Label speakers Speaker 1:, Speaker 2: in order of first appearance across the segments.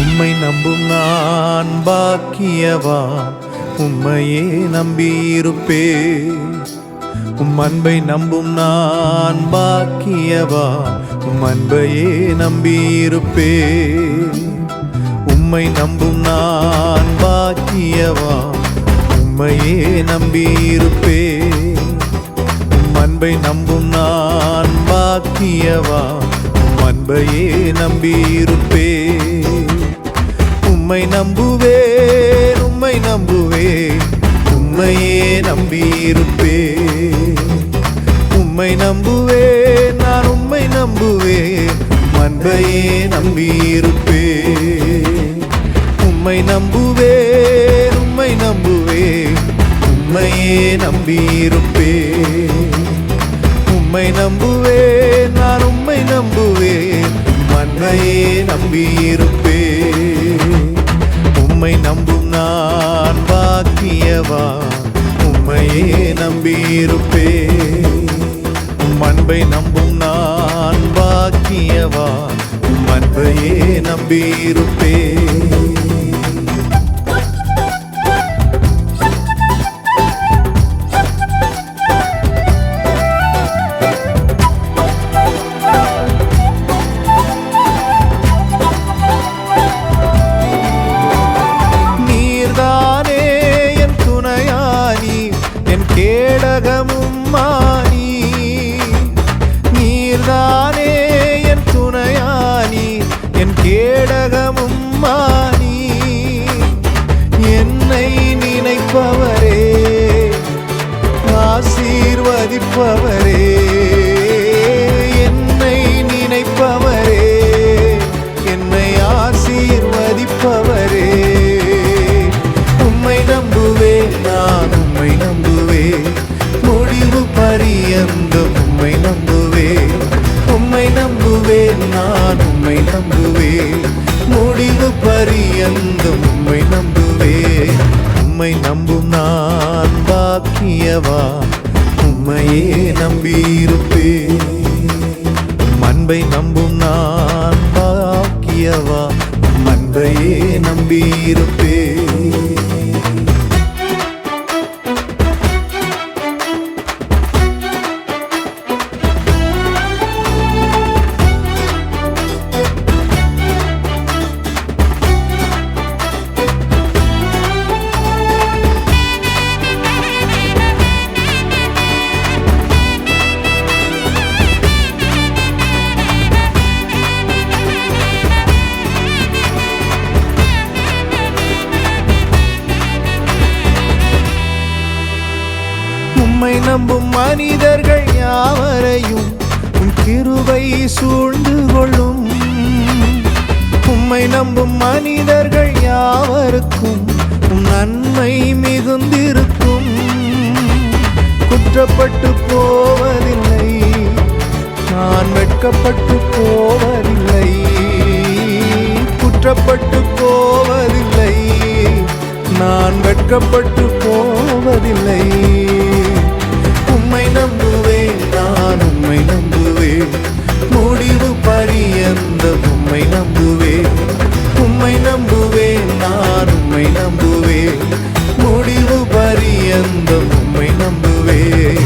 Speaker 1: உம்மை நம்பும் நான் பாக்கியவான், உம்மையே நம்பியிருப்பேன். உம் அன்பை நம்பும் நான் பாக்கியவான், உம் அன்பையே நம்பியிருப்பேன். உம்மை நம்பும் நான் பாக்கியவான், உம்மையே நம்பியிருப்பேன். உம் அன்பை நம்பும் நான் பாக்கியவான், உம் அன்பையே நம்பியிருப்பேன். உம்மை நம்புவேன், உம்மை நம்புவேன், உம்மையே நம்பியிருப்பேன். உம்மை நம்புவேன், நான் உம்மை நம்புவேன், அன்பையே நம்பியிருப்பேன். உம்மை நம்புவேன், உம்மை நம்புவேன், உம்மையே நம்பியிருப்பேன். உம்மை நம்புவேன், நான் உம்மை நம்புவேன், அன்பையே நம்பியிருப்பேன். உம்மை நம்பும் நான் பாக்கியவான், உம்மையே நம்பியிருப்பேன். உம் அன்பை நம்பும் நான் பாக்கியவான், உம் அன்பையே நம்பியிருப்பேன். கேடகமும் மானி, நீர்தானே என் துணையானி, என் கேடகமும் மானி. என்னை நினைப்பவரே, ஆசீர்வதிப்பவரே, என்னை நினைப்பவரே, என்னை ஆசீர்வதிப்பவரே. உம்மை நம்புவேன், நான் உம்மை நம்புவேன், முடிவு பரியந்தம் உம்மை நம்புவேன். உம்மை நம்புவேன், நான் உம்மை நம்புவேன், முடிவு பரியந்தம் உம்மை நம்புவேன். உம்மை நம்பும் நான் பாக்கியவான், உம்மையே நம்பியிருப்பேன். உம் அன்பை நம்பும் நான் பாக்கியவான், உம் அன்பையே நம்பியிருப்பேன். உம்மை நம்பும் மனிதர்கள் யாவரையும் உம் கிருபை சூழ்ந்து கொள்ளும். உம்மை நம்பும் மனிதர்கள் யாவருக்கும் உம் நன்மை மிகுந்திருக்கும். குற்றப்பட்டு போவதில்லை, நான் வெட்கப்பட்டு போவதில்லை. குற்றப்பட்டு போவதில்லை, நான் வெட்கப்பட்டு போவதில்லை. உம்மை நம்புவேன், நான் உம்மை நம்புவேன், முடிவு பரியந்தம் உம்மை நம்புவேன். உம்மை நம்புவேன், நான் உம்மை நம்புவேன், முடிவு பரியந்தம் உம்மை நம்புவேன்.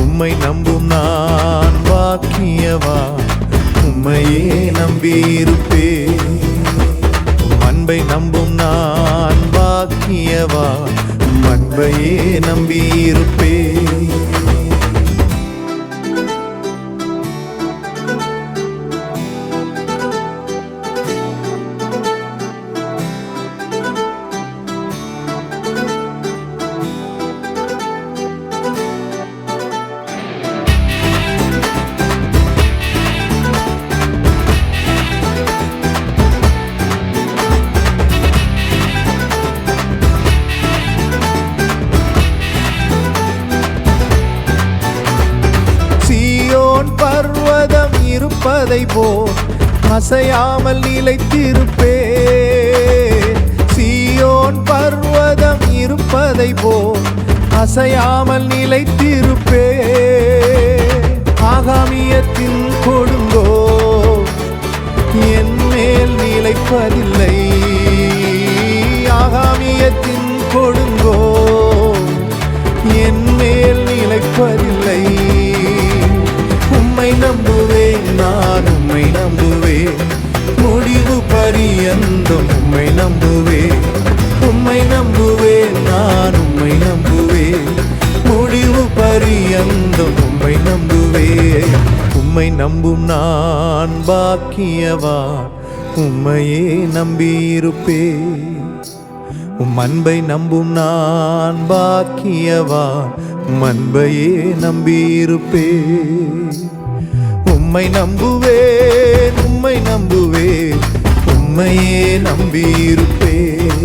Speaker 1: உம்மை நம்பும் நான் பாக்கியவான், உம்மையே நம்பியிருப்பேன். உம் அன்பை நம்பும் நான் பாக்கியவான், உம் அன்பையே நம்பியிருப்பேன். பர்வதம் இருப்பதை போல் அசையாமல் நிலைத்திருப்பேன். சீயோன் பர்வதம் இருப்பதை போல் அசையாமல் நிலைத்திருப்பேன். ஆகாமியத்தின் கொடுங்கோ என் மேல் நிலைப்பதில்லை. ஆகாமியத்தின் கொடுங்கோ என் மேல் நிலைப்பதில்லை. உம்மை நம்புவேன், நான் உம்மை நம்புவேன், முடிவு பரியந்தம் உம்மை நம்புவேன். உம்மை நம்புவேன், நான் உம்மை நம்புவேன், முடிவு பரியந்தம் உம்மை நம்புவேன். உம்மை நம்பும் நான் பாக்கியவான், உம்மையே நம்பியிருப்பேன். உம் அன்பை நம்பும் நான் பாக்கியவான், உம் அன்பையே நம்பியிருப்பேன். உம்மை நம்புவேன், உம்மை நம்புவேன், உம்மையே நம்பியிருப்பேன்.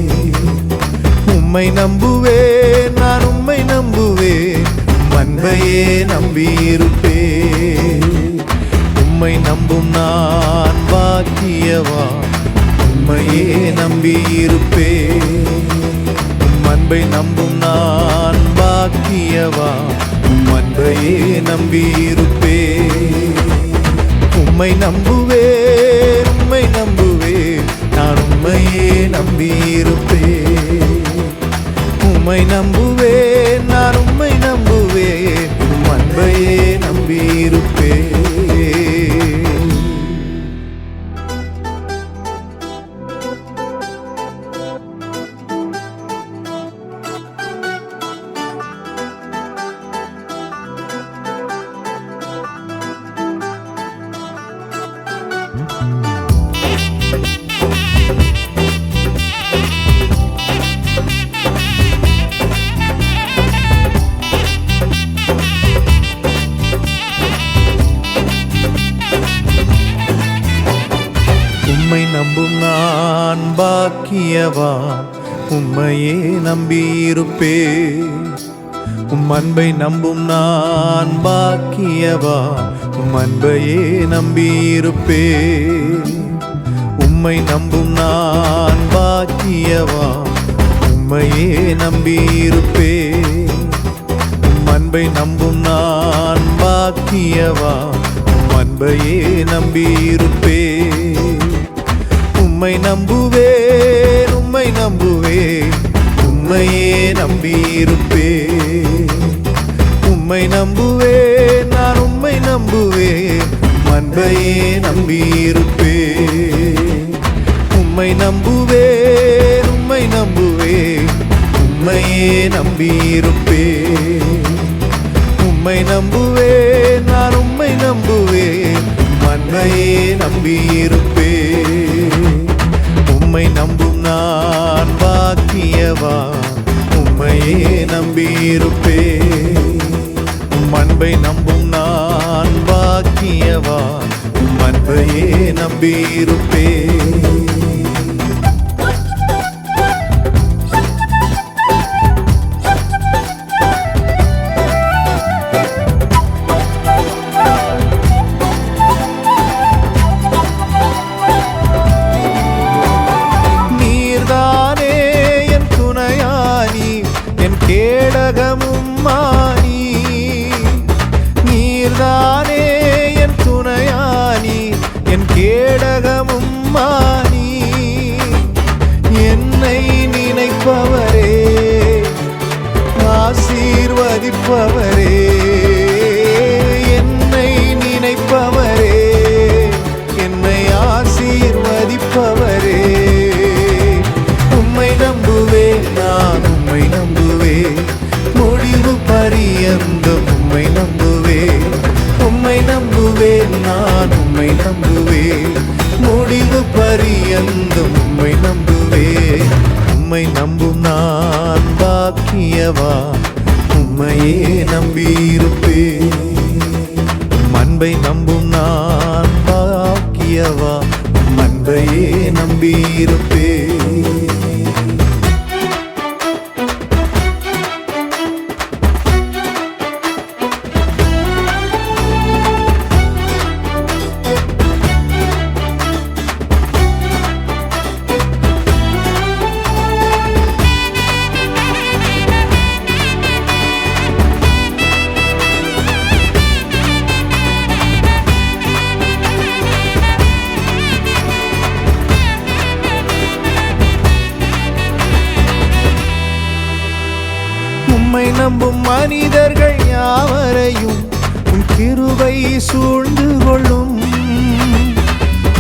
Speaker 1: உம்மை நம்புவேன், நான் உம்மை நம்புவேன், உம் அன்பையே நம்பியிருப்பேன். உம்மை நம்பும் நான் பாக்கியவான், உம்மையே நம்பியிருப்பேன். உம் அன்பை நம்பும் நான் பாக்கியவான், உம் அன்பையே நம்பியிருப்பேன். உம்மை நம்புவேன், உம்மை நம்புவேன், நான் உம்மையே நம்பியிருப்பேன். உம்மை நம்புவேன், நான் உம்மை நம்புவேன், உம் அன்பையே நம்பியிருப்பேன். உம்மை நம்பும் நான் பாக்கியவான், உம்மையே நம்பியிருப்பேன். உம் அன்பை நம்பும் நான் பாக்கியவான், உம் அன்பையே நம்பியிருப்பேன். உம்மை நம்பும் நான் பாக்கியவான், உம்மையே நம்பியிருப்பேன். உம் அன்பை நம்பும் நான் பாக்கியவான், உம் அன்பையே நம்பியிருப்பேன். உம்மை நம்புவேன், உம்மை நம்புவேன், உம்மையே நம்பியிருப்பேன். உம்மை நம்புவேன், நான் உம்மை நம்புவேன், உம் அன்பையே நம்பியிருப்பேன். உம்மை நம்புவேன், உம்மை நம்புவேன், உம்மையே நம்பியிருப்பேன். உம்மை நம்புவேன், நான் உம்மை நம்புவேன், உம் அன்பையே நம்பியிருப்பேன். உம்மை நம்பும் நான் பாக்கியவான், உம்மையே நம்பியிருப்பேன். உம் அன்பை நம்பும் நான் பாக்கியவான், உம் அன்பையே நம்பியிருப்பேன். கேடகமும் மானி, நீர்தானே என் துணையானி, என் கேடகமும் மானி. என்னை நினைப்பவரே, ஆசீர்வதிப்பவரே, என்னை நினைப்பவரே, என்னை ஆசீர்வதிப்பவரே. உம்மை நம்புவேன், நான் உம்மை நம்புவேன், முடிவு பரியந்தம் உம்மை நம்புவேன். உம்மை நம்புவேன், நான் உம்மை நம்புவேன், முடிவு பரியந்தம் உம்மை நம்புவேன். உம்மை நம்பும் நான் பாக்கியவான், உம்மையே நம்பியிருப்பேன். உம் அன்பை நம்பும் நான் பாக்கியவான், உம் அன்பையே நம்பியிருப்பேன். நம்பும் மனிதர்கள் யாவரையும் உம் கிருபை சூழ்ந்து கொள்ளும்.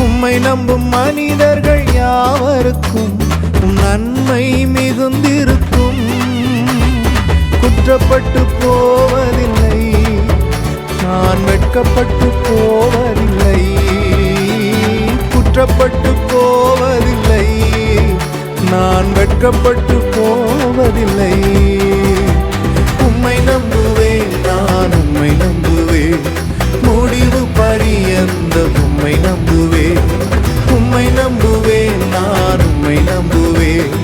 Speaker 1: உம்மை நம்பும் மனிதர்கள் யாவருக்கும் உம் நன்மை மிகுந்திருக்கும். குற்றப்பட்டு போவதில்லை, நான் வெட்கப்பட்டு போவதில்லை. குற்றப்பட்டு போவதில்லை, நான் வெட்கப்பட்டு போவதில்லை. உம்மை நம்புவேன், நான் உம்மை நம்புவேன், முடிவு பரியந்தம் உம்மை நம்புவேன். உம்மை நம்புவேன், நான் உம்மை நம்புவேன்,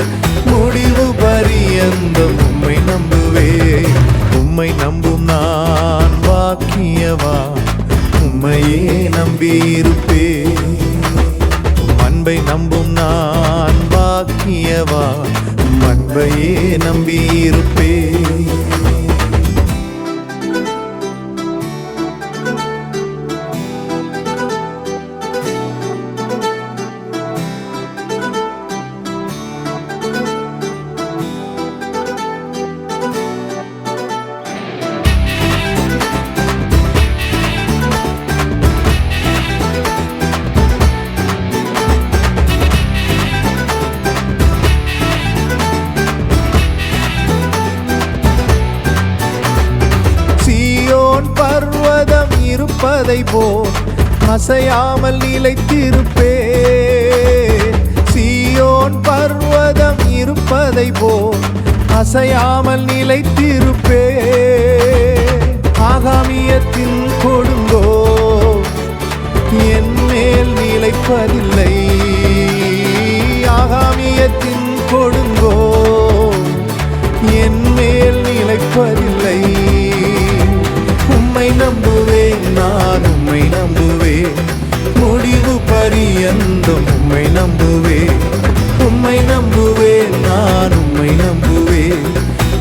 Speaker 1: முடிவு பரியந்தம் உம்மை நம்புவேன். உம்மை நம்பும் நான் பாக்கியவான், உம்மையே நம்பியிருப்பேன். அன்பை நம்பும் நான் பாக்கியவான், அன்பையே நம்பியிருப்பேன். பர்வதம் இருப்பதை போல் அசையாமல் நிலைத்திருப்பேன். சீயோன் பர்வதம் இருப்பதை போல் அசையாமல் நிலைத்திருப்பேன். ஆகாமியத்தின் கொடுங்கோ என் மேல் நிலைப்பதில்லை. ஆகாமியத்தின் கொடுங்கோ என் மேல் நிலைப்பதில்லை. உம்மை நம்புவேன், நான் உம்மை நம்புவேன், முடிவு பரியந்தம் உம்மை நம்புவேன். உம்மை நம்புவேன், நான் உம்மை நம்புவேன்,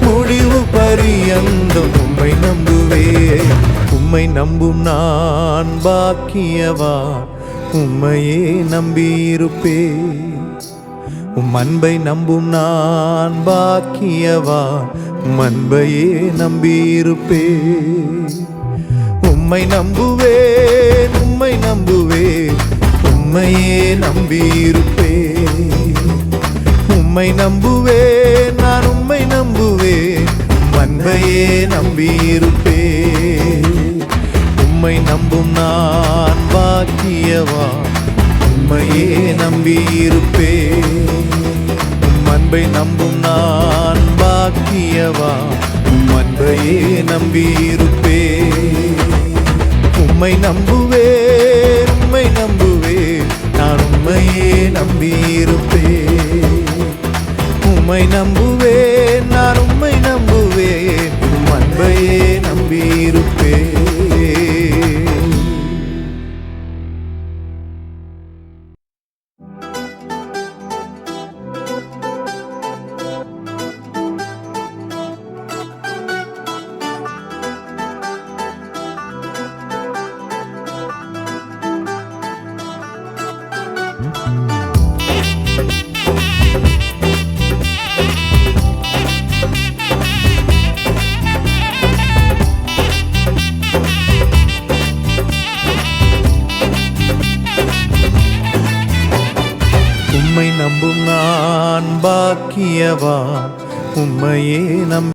Speaker 1: முடிவு பரியந்தம் உம்மை நம்புவேன். உம்மை நம்பும் நான் பாக்கியவான், உம்மையே நம்பியிருப்பேன். உம் அன்பை நம்பும் நான் பாக்கியவான், உம் அன்பையே நம்பியிருப்பேன். உம்மை நம்புவேன், உம்மை நம்புவேன், உம்மையே நம்பியிருப்பேன். உம்மை நம்புவேன், நான் உம்மை நம்புவேன், உம் அன்பையே நம்பியிருப்பேன். உம்மை நம்பும் நான் பாக்கியவான், உம்மையே நம்பியிருப்பேன். உம் அன்பை நம்பும் நான் பாக்கியவான், உம் அன்பையே நம்பியிருப்பேன். உம்மை நம்புவேன், உம்மை நம்புவேன், நான் உம்மையே நம்பியிருப்பேன். உம்மை நம்புவேன், நான் உம்மை நம்புவேன், உம் அன்பையே நம்பியிருப்பேன். உம்மை நம்பும் நான் பாக்கியவான், உம்மையே நம்பி